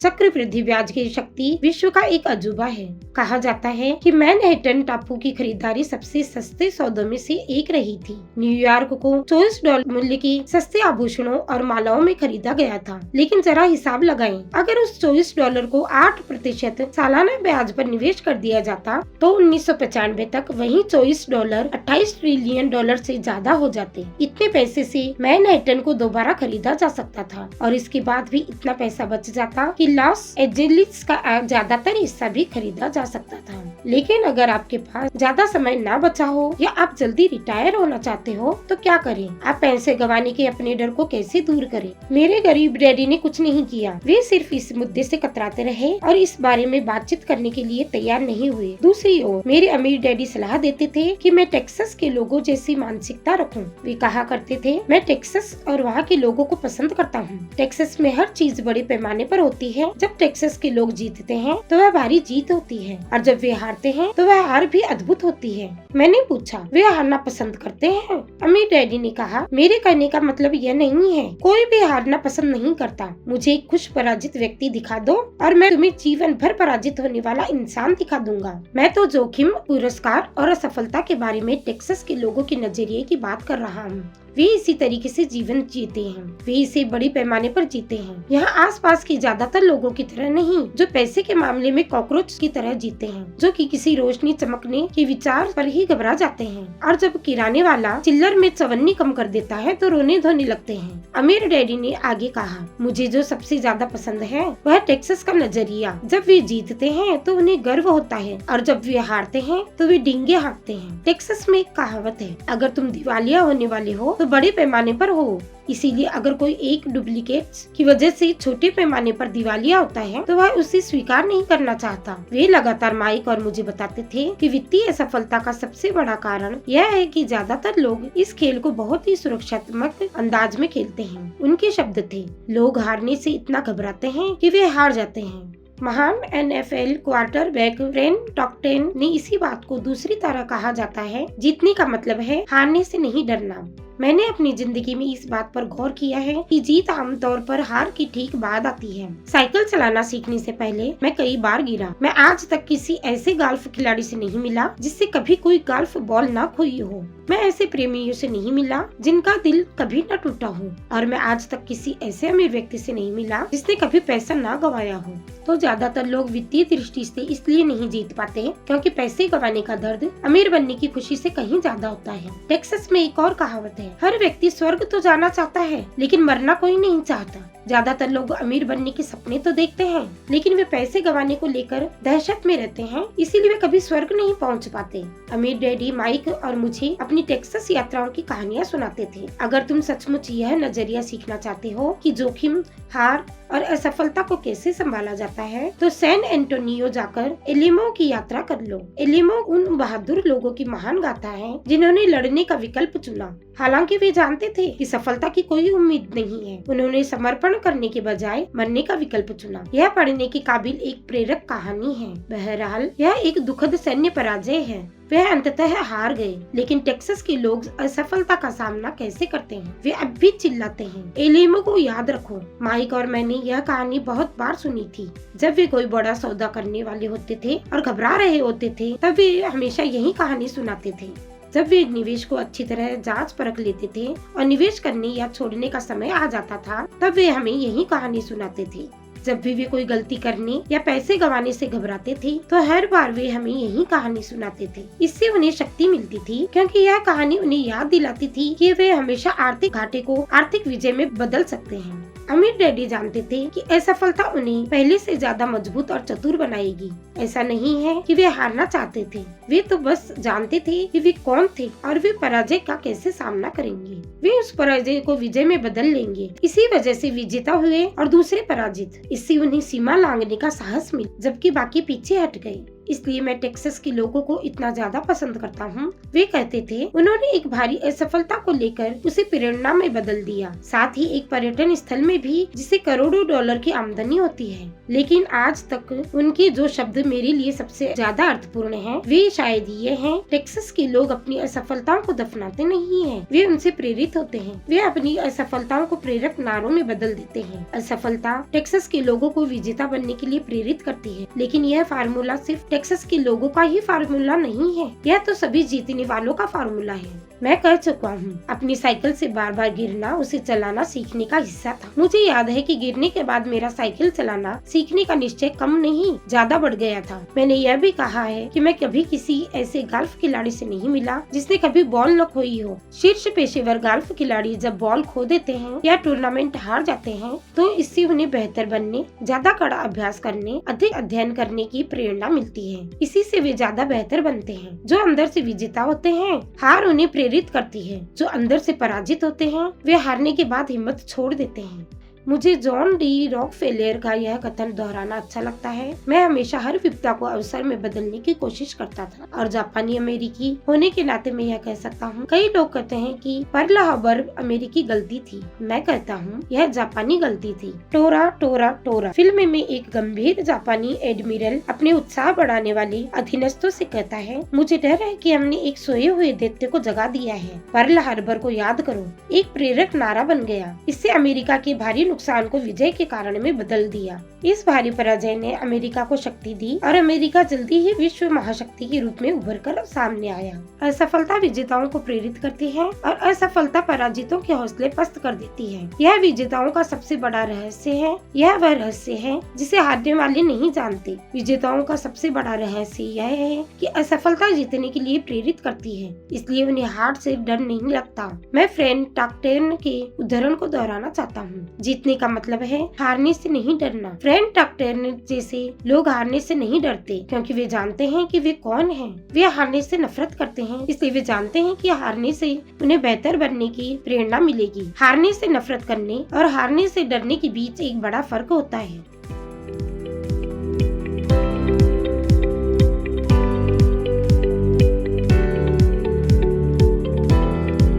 चक्रवृद्धि ब्याज की शक्ति विश्व का एक अजूबा है। कहा जाता है कि मैनहट्टन टापू की खरीदारी सबसे सस्ते सौदों में से एक रही थी। न्यूयॉर्क को $24 मूल्य की सस्ते आभूषणों और मालाओं में खरीदा गया था। लेकिन जरा हिसाब लगाएं, अगर उस $24 को 8% सालाना ब्याज पर निवेश कर दिया जाता तो 1995 तक वही $24 $28 ट्रिलियन से ज्यादा हो जाते। इतने पैसे से मैनहट्टन को दोबारा खरीदा जा सकता था और इसके बाद भी इतना पैसा बच जाता कि लॉस एंजेलिस का ज्यादातर हिस्सा भी खरीदा जा सकता था। लेकिन अगर आपके पास ज्यादा समय ना बचा हो या आप जल्दी रिटायर होना चाहते हो तो क्या करें? आप पैसे गंवाने के अपने डर को कैसे दूर करें? मेरे गरीब डैडी ने कुछ नहीं किया। वे सिर्फ इस मुद्दे से कतराते रहे और इस बारे में बातचीत करने के लिए तैयार नहीं हुए। दूसरी ओर मेरे अमीर डैडी सलाह देते थे कि मैं टेक्सास के लोगों जैसी मानसिकता रखूं। वे कहा करते थे, मैं टेक्सास और वहाँ के लोगों को पसंद करता हूँ। टेक्सास में हर चीज बड़े पैमाने पर होती है। जब टेक्सास के लोग जीतते हैं तो वह भारी जीत होती है और जब वे हारते हैं तो वह हार भी अद्भुत होती है। मैंने पूछा, वे हारना पसंद करते हैं? अमीर डैडी ने कहा, मेरे कहने का मतलब यह नहीं है। कोई भी हारना पसंद नहीं करता। मुझे एक खुश पराजित व्यक्ति दिखा दो और मैं तुम्हें जीवन भर पराजित होने वाला इंसान दिखा दूंगा। मैं तो जोखिम, पुरस्कार और असफलता के बारे में टेक्सास के लोगों के नजरिए की बात कर रहा हूँ। वे इसी तरीके से जीवन जीते हैं। वे इसे बड़ी पैमाने पर जीते हैं। यहाँ आसपास के ज्यादातर लोगों की तरह नहीं, जो पैसे के मामले में कॉकरोच की तरह जीते हैं, जो कि किसी रोशनी चमकने के विचार पर ही घबरा जाते हैं और जब किराने वाला चिल्लर में चवन्नी कम कर देता है तो रोने धोने लगते हैं। अमीर डैडी ने आगे कहा, मुझे जो सबसे ज्यादा पसंद है वह टेक्सास का नजरिया। जब वे जीतते हैं तो उन्हें गर्व होता है और जब वे हारते हैं तो वे डींगे हाँकते हैं। टेक्सास में एक कहावत है, अगर तुम दिवालिया होने वाले हो तो बड़े पैमाने पर हो। इसीलिए अगर कोई एक डुप्लीकेट की वजह से छोटे पैमाने पर दिवालिया होता है तो वह उसे स्वीकार नहीं करना चाहता। वे लगातार माइक और मुझे बताते थे कि वित्तीय असफलता का सबसे बड़ा कारण यह है कि ज्यादातर लोग इस खेल को बहुत ही सुरक्षात्मक अंदाज में खेलते हैं। उनके शब्द थे, लोग हारने से इतना घबराते हैं कि वे हार जाते हैं। महान NFL क्वार्टरबैक ब्रेन टॉक्टेन ने इसी बात को दूसरी तरह कहा जाता है, जीतने का मतलब है हारने से नहीं डरना। मैंने अपनी जिंदगी में इस बात पर गौर किया है कि जीत आमतौर पर हार की ठीक बाद आती है। साइकिल चलाना सीखने से पहले मैं कई बार गिरा। मैं आज तक किसी ऐसे गोल्फ खिलाड़ी से नहीं मिला जिससे कभी कोई गोल्फ बॉल ना खोई हो। मैं ऐसे प्रेमियों से नहीं मिला जिनका दिल कभी न टूटा हो और मैं आज तक किसी ऐसे अमीर व्यक्ति से नहीं मिला जिसने कभी पैसा ना गंवाया हो। तो ज्यादातर लोग वित्तीय दृष्टि से इसलिए नहीं जीत पाते क्योंकि पैसे गंवाने का दर्द अमीर बनने की खुशी से कहीं ज्यादा होता है। टेक्सास में एक और कहावत है, हर व्यक्ति स्वर्ग तो जाना चाहता है लेकिन मरना कोई नहीं चाहता। ज्यादातर लोग अमीर बनने के सपने तो देखते हैं लेकिन वे पैसे गंवाने को लेकर दहशत में रहते हैं, इसीलिए वे कभी स्वर्ग नहीं पहुंच पाते। अमीर डैडी माइक और मुझे अपनी टेक्सास यात्राओं की कहानियां सुनाते थे। अगर तुम सचमुच यह नजरिया सीखना चाहते हो कि जोखिम, हार और असफलता को कैसे संभाला जाता है तो सैन एंटोनियो जाकर एलिमो की यात्रा कर लो। एलिमो उन बहादुर लोगों की महान गाथा है जिन्होंने लड़ने का विकल्प चुना। हालांकि वे जानते थे कि सफलता की कोई उम्मीद नहीं है, उन्होंने समर्पण करने के बजाय मरने का विकल्प चुना। यह पढ़ने के काबिल एक प्रेरक कहानी है। बहरहाल यह एक दुखद सैन्य पराजय है। वह अंततः हार गए, लेकिन टेक्सास के लोग असफलता का सामना कैसे करते हैं वे अब भी चिल्लाते हैं। एलिमो को याद रखो, माइक और मैंने यह कहानी बहुत बार सुनी थी। जब वे कोई बड़ा सौदा करने वाले होते थे और घबरा रहे होते थे तब वे हमेशा यही कहानी सुनाते थे। जब वे निवेश को अच्छी तरह जांच परख लेते थे और निवेश करने या छोड़ने का समय आ जाता था तब वे हमें यही कहानी सुनाते थे। जब भी वे कोई गलती करने या पैसे गंवाने से घबराते थे तो हर बार वे हमें यही कहानी सुनाते थे। इससे उन्हें शक्ति मिलती थी क्योंकि यह कहानी उन्हें याद दिलाती थी कि वे हमेशा आर्थिक घाटे को आर्थिक विजय में बदल सकते हैं। अमीर डैडी जानते थे कि असफलता उन्हें पहले से ज्यादा मजबूत और चतुर बनाएगी। ऐसा नहीं है कि वे हारना चाहते थे, वे तो बस जानते थे कि वे कौन थे और वे पराजय का कैसे सामना करेंगे। वे उस पराजय को विजय में बदल लेंगे। इसी वजह से विजेता हुए और दूसरे पराजित। इससे उन्हें सीमा लांघने का साहस मिला जबकि बाकी पीछे हट गए। इसलिए मैं टेक्सास के लोगों को इतना ज्यादा पसंद करता हूँ। वे कहते थे उन्होंने एक भारी असफलता को लेकर उसे प्रेरणा में बदल दिया, साथ ही एक पर्यटन स्थल में भी जिसे करोड़ों डॉलर की आमदनी होती है। लेकिन आज तक उनके जो शब्द मेरे लिए सबसे ज्यादा अर्थपूर्ण हैं, वे शायद ये हैं, टेक्सास के लोग अपनी असफलताओं को दफनाते नहीं हैं, वे उनसे प्रेरित होते हैं। वे अपनी असफलताओं को प्रेरक नारों में बदल देते हैं। असफलता टेक्सास के लोगों को विजेता बनने के लिए प्रेरित करती है, लेकिन यह फार्मूला सिर्फ टेक्सास के लोगों का ही फार्मूला नहीं है, यह तो सभी जीतने वालों का फार्मूला है। मैं कह चुका हूँ, अपनी साइकिल से बार बार गिरना उसे चलाना सीखने का हिस्सा था। मुझे याद है कि गिरने के बाद मेरा साइकिल चलाना सीखने का निश्चय कम नहीं ज्यादा बढ़ गया था। मैंने यह भी कहा है कि मैं कभी किसी ऐसे गोल्फ खिलाड़ी से नहीं मिला जिसने कभी बॉल न खोई हो। शीर्ष पेशेवर गोल्फ खिलाड़ी जब बॉल खो देते हैं या टूर्नामेंट हार जाते हैं, तो इससे उन्हें बेहतर बनने, ज्यादा कड़ा अभ्यास करने, अधिक अध्ययन करने की प्रेरणा मिलती है। इसी से वे ज्यादा बेहतर बनते हैं। जो अंदर से विजेता होते हैं, हार उन्हें प्रेरित करती है। जो अंदर से पराजित होते हैं, वे हारने के बाद हिम्मत छोड़ देते हैं। मुझे जॉन डी रॉकफेलर का यह कथन दोहराना अच्छा लगता है। मैं हमेशा हर विपदा को अवसर में बदलने की कोशिश करता था, और जापानी अमेरिकी होने के नाते मैं यह कह सकता हूँ। कई लोग कहते हैं कि पर्ल हार्बर अमेरिकी गलती थी। मैं कहता हूँ यह जापानी गलती थी। टोरा टोरा टोरा फिल्म में एक गंभीर जापानी एडमिरल अपने उत्साह बढ़ाने वाले अधीनस्थों से कहता है, मुझे डर है कि हमने एक सोए हुए दैत्य को जगा दिया है। पर्ल हार्बर को याद करो एक प्रेरक नारा बन गया। इससे अमेरिका के भारी नुकसान को विजय के कारण में बदल दिया। इस भारी पराजय ने अमेरिका को शक्ति दी और अमेरिका जल्दी ही विश्व महाशक्ति के रूप में उभर कर सामने आया। असफलता विजेताओं को प्रेरित करती है और असफलता पराजितों के हौसले पस्त कर देती है। यह विजेताओं का सबसे बड़ा रहस्य है। यह वह रहस्य है जिसे हारने वाले नहीं जानते। विजेताओं का सबसे बड़ा रहस्य यह है कि असफलता जीतने के लिए प्रेरित करती है, इसलिए उन्हें हार से डर नहीं लगता। मैं फ्रैंक टॉकटेन के उदाहरण को दोहराना चाहता हूँ। जीतने का मतलब है हारने से नहीं डरना। फ्रैंक टॉकटेन जैसे लोग हारने से नहीं डरते, क्योंकि वे जानते हैं कि वे कौन हैं। वे हारने से नफरत करते हैं, इसलिए वे जानते हैं कि हारने से उन्हें बेहतर बनने की प्रेरणा मिलेगी। हारने से नफरत करने और हारने से डरने के बीच एक बड़ा फर्क होता है।